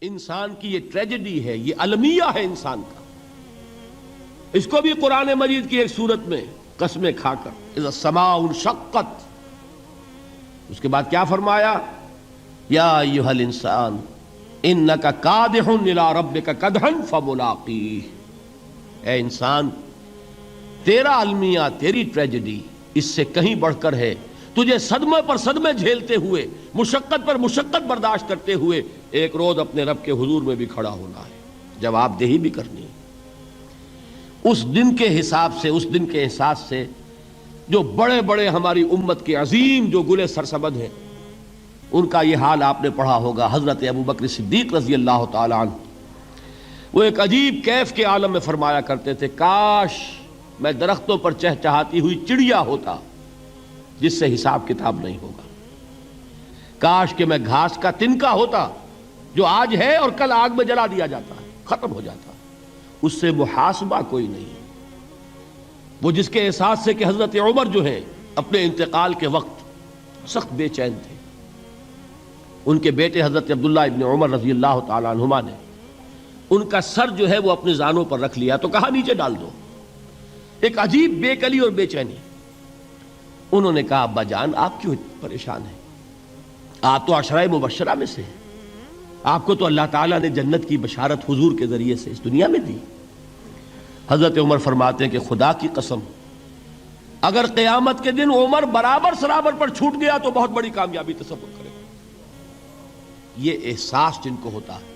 انسان کی یہ ٹریجڈی ہے، یہ المیہ ہے انسان کا. اس کو بھی قرآن مجید کی ایک سورت میں قسمیں کھا کر اذا السماء انشقت، اس کے بعد کیا فرمایا؟ یا ایھا الانسان انک کادح الی ربک کدحا فملاقیہ. اے انسان، تیرا المیہ، تیری ٹریجڈی اس سے کہیں بڑھ کر ہے. تجھے صدمے پر صدمے جھیلتے ہوئے، مشقت پر مشقت برداشت کرتے ہوئے ایک روز اپنے رب کے حضور میں بھی کھڑا ہونا ہے، جواب دہی بھی کرنی ہے. اس دن کے حساب سے، اس دن کے احساس سے جو بڑے بڑے ہماری امت کے عظیم جو گلے سرسبد ہیں، ان کا یہ حال آپ نے پڑھا ہوگا. حضرت ابوبکر صدیق رضی اللہ تعالی عنہ وہ ایک عجیب کیف کے عالم میں فرمایا کرتے تھے، کاش میں درختوں پر چہچہاتی ہوئی چڑیا ہوتا جس سے حساب کتاب نہیں ہوگا. کاش کہ میں گھاس کا تنکا ہوتا جو آج ہے اور کل آگ میں جلا دیا جاتا ہے، ختم ہو جاتا، اس سے محاسبہ کوئی نہیں. وہ جس کے احساس سے کہ حضرت عمر جو ہیں اپنے انتقال کے وقت سخت بے چین تھے. ان کے بیٹے حضرت عبداللہ ابن عمر رضی اللہ تعالی عنہما نے ان کا سر جو ہے وہ اپنے زانوں پر رکھ لیا تو کہا نیچے ڈال دو. ایک عجیب بے کلی اور بے چینی. انہوں نے کہا ابا جان آپ کیوں پریشان ہیں؟ آپ تو عشرہ مبشرہ میں سے ہیں، آپ کو تو اللہ تعالیٰ نے جنت کی بشارت حضور کے ذریعے سے اس دنیا میں دی. حضرت عمر فرماتے ہیں کہ خدا کی قسم اگر قیامت کے دن عمر برابر سرابر پر چھوٹ گیا تو بہت بڑی کامیابی تصور کرے. یہ احساس جن کو ہوتا ہے.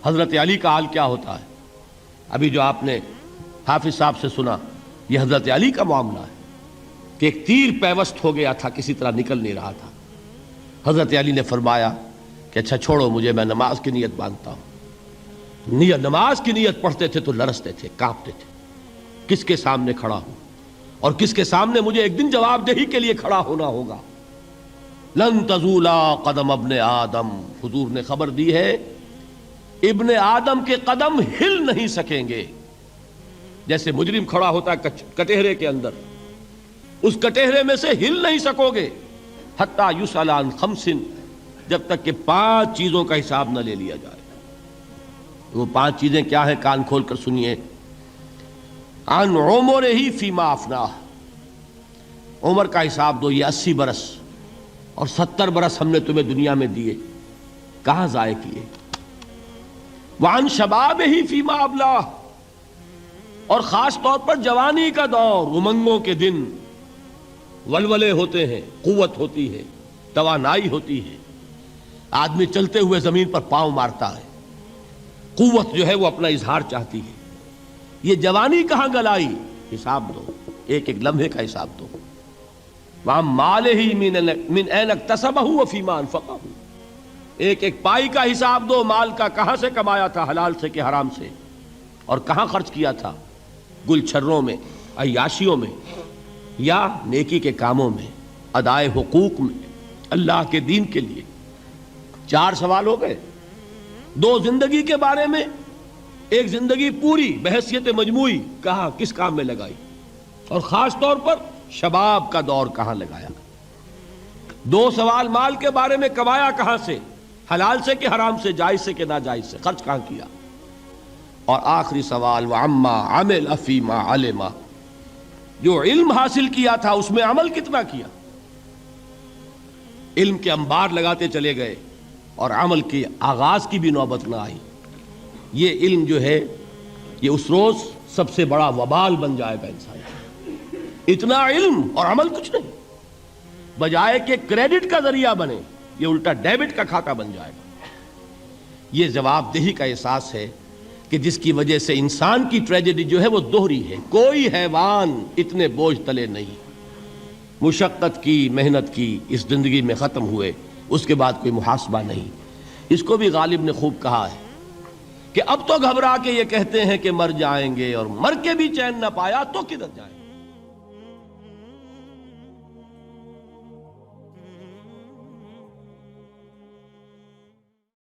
حضرت علی کا حال کیا ہوتا ہے؟ ابھی جو آپ نے حافظ صاحب سے سنا، یہ حضرت علی کا معاملہ ہے کہ ایک تیر پیوست ہو گیا تھا، کسی طرح نکل نہیں رہا تھا. حضرت علی نے فرمایا کہ اچھا چھوڑو مجھے، میں نماز کی نیت باندھتا ہوں. نماز کی نیت پڑھتے تھے تو لرزتے تھے، کانپتے تھے. کس کے سامنے کھڑا ہوں اور کس کے سامنے مجھے ایک دن جواب دہی کے لیے کھڑا ہونا ہوگا. لن تزولا قدم ابن آدم، حضور نے خبر دی ہے ابن آدم کے قدم ہل نہیں سکیں گے. جیسے مجرم کھڑا ہوتا ہے کٹہرے کے اندر، اس کٹہرے میں سے ہل نہیں سکو گے حتی یسأل عن خمس، جب تک کہ 5 چیزوں کا حساب نہ لے لیا جائے. وہ 5 چیزیں کیا ہیں؟ کان کھول کر سنیے. عن عمرہ فیما افناہ، عمر کا حساب دو. یہ 80 برس اور 70 برس ہم نے تمہیں دنیا میں دیے، کہاں ضائع کیے. وعن شبابہ فیما ابلاہ، اور خاص طور پر جوانی کا دور، امنگوں کے دن، ولولے ہوتے ہیں، قوت ہوتی ہے، توانائی ہوتی ہے، آدمی چلتے ہوئے زمین پر پاؤں مارتا ہے، قوت جو ہے وہ اپنا اظہار چاہتی ہے. یہ جوانی کہاں گلائی؟ حساب دو، ایک ایک لمحے کا حساب دو. وَعَن مَالِهِ مِنْ أَيْنَ اكْتَسَبَهُ وَفِيمَا أَنْفَقَهُ، ایک ایک پائی کا حساب دو. مال کا کہاں سے کمایا تھا، حلال سے کہ حرام سے، اور کہاں خرچ کیا تھا، گل چھروں میں، عیاشیوں میں، یا نیکی کے کاموں میں، ادائے حقوق میں، اللہ کے دین کے لیے. 4 سوال ہو گئے. 2 زندگی کے بارے میں، ایک زندگی پوری بحیثیت مجموعی کہاں کس کام میں لگائی، اور خاص طور پر شباب کا دور کہاں لگایا. 2 سوال مال کے بارے میں، کمایا کہاں سے، حلال سے کہ حرام سے، جائز سے کہ ناجائز سے، خرچ کہاں کیا. اور آخری سوال وعما عمل فیما علم، جو علم حاصل کیا تھا اس میں عمل کتنا کیا. علم کے انبار لگاتے چلے گئے اور عمل کے آغاز کی بھی نوبت نہ آئی. یہ علم جو ہے یہ اس روز سب سے بڑا وبال بن جائے گا انسان. اتنا علم اور عمل کچھ نہیں، بجائے کہ کریڈٹ کا ذریعہ بنے یہ الٹا ڈیبٹ کا کھاتا بن جائے گا. یہ جواب دہی کا احساس ہے کہ جس کی وجہ سے انسان کی ٹریجڈی جو ہے وہ دوہری ہے. کوئی حیوان اتنے بوجھ تلے نہیں، مشقت کی، محنت کی، اس زندگی میں ختم ہوئے، اس کے بعد کوئی محاسبہ نہیں. اس کو بھی غالب نے خوب کہا ہے کہ اب تو گھبرا کے یہ کہتے ہیں کہ مر جائیں گے، اور مر کے بھی چین نہ پایا تو کدھر جائیں گے.